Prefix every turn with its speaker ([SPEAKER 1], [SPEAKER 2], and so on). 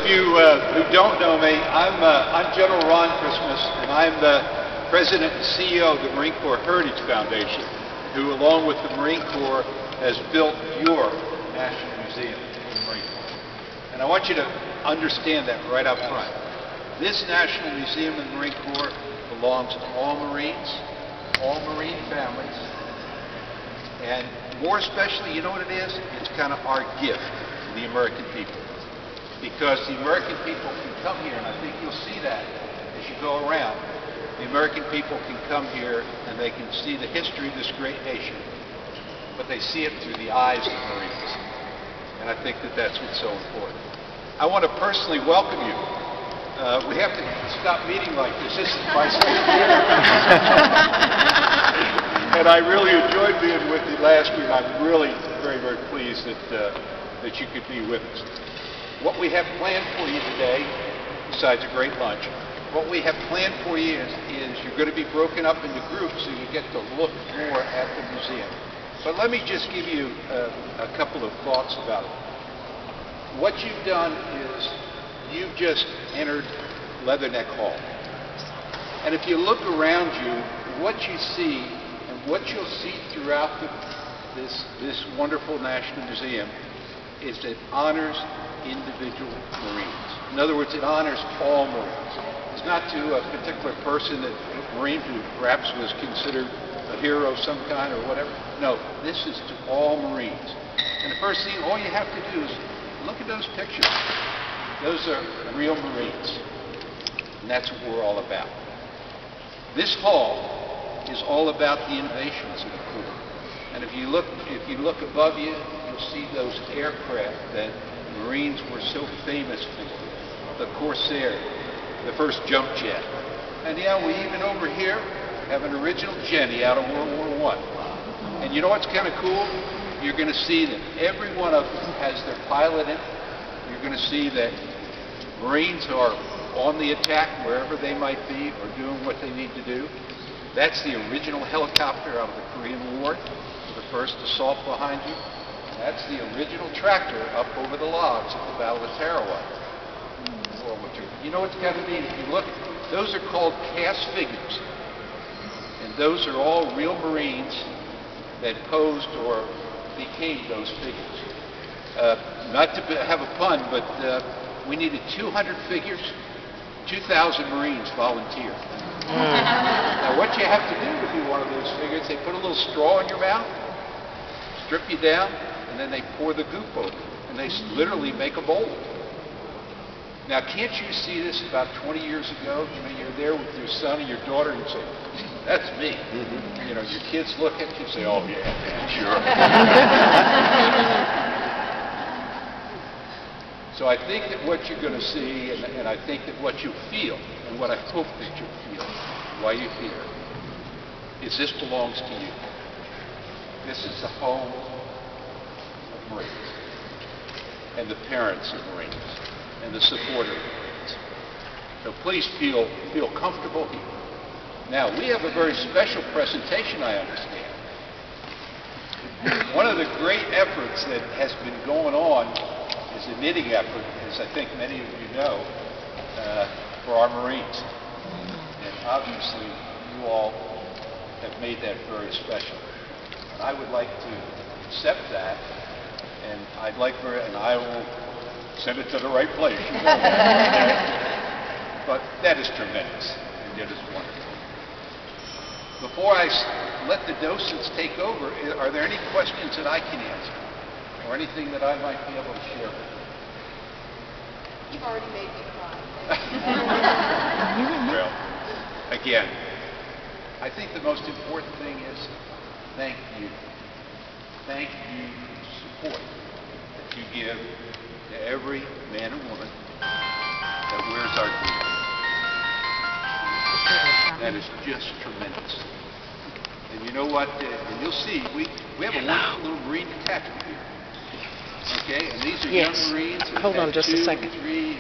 [SPEAKER 1] you who don't know me, I'm General Ron Christmas, and I'm the President and CEO of the Marine Corps Heritage Foundation, who, along with the Marine Corps, has built your National Museum of the Marine Corps. And I want you to understand that right up front. This National Museum of the Marine Corps belongs to all Marines, all Marine families, and more especially, you know what it is? It's kind of our gift to the American people. Because the American people can come here, and I think you'll see that as you go around. The American people can come here and they can see the history of this great nation, but they see it through the eyes of Marines. And I think that that's what's so important. I want to personally welcome you. We have to stop meeting like this. This is my second year. And I really enjoyed being with you last week. I'm really very, very pleased that you could be with us. What we have planned for you today, besides a great lunch, what we have planned for you is you're going to be broken up into groups so you get to look more at the museum. But let me just give you a couple of thoughts about it. What you've done is you've just entered Leatherneck Hall. And if you look around you, what you see and what you'll see throughout this wonderful National Museum is that it honors individual Marines. In other words, it honors all Marines. It's not to a particular person, a Marine who perhaps was considered a hero of some kind or whatever. No, this is to all Marines. And the first thing, all you have to do is look at those pictures. Those are real Marines. And that's what we're all about. This hall is all about the innovations of the Corps. And if you look above you, you'll see those aircraft that Marines were so famous for. The Corsair, the first jump jet. And yeah, we even over here have an original Jenny out of World War I. And you know what's kind of cool? You're going to see that every one of them has their pilot in it. You're going to see that Marines are on the attack wherever they might be or doing what they need to do. That's the original helicopter out of the Korean War, the first assault behind you. That's the original tractor up over the logs at the Battle of Tarawa. You know what's got to be, if you look, those are called cast figures. And those are all real Marines that posed or became those figures. Not to have a pun, but we needed 200 figures. 2,000 Marines volunteered. Now what you have to do to be one of those figures, they put a little straw in your mouth, strip you down, and then they pour the goop over, and they literally make a bowl. Now, can't you see this about 20 years ago? You know, you're there with your son and your daughter, and you say, that's me. Mm-hmm. You know, your kids look at you and say, oh, yeah, man, sure. So I think that what you're going to see, and I think that what you feel, and what I hope that you feel while you're here, is this belongs to you. This is the home of Marines, and the parents of Marines, and the support of Marines. So please feel comfortable here. Now, we have a very special presentation, I understand. One of the great efforts that has been going on is a knitting effort, as I think many of you know, for our Marines. And obviously, you all have made that very special. And I would like to accept that, and and I will send it to the right place. You know. But that is tremendous, and it is wonderful. Before I let the docents take over, are there any questions that I can answer? Or anything that I might be able to share with you?
[SPEAKER 2] You've already made me cry.
[SPEAKER 1] Well, again, I think the most important thing is thank you. Thank you for the support that you give to every man and woman that wears our gear. That is just tremendous. And you know what? And you'll see, we have a wonderful little Marine detachment here. Okay, and these are young Marines.
[SPEAKER 3] Hold on just a second.
[SPEAKER 1] 2, 3,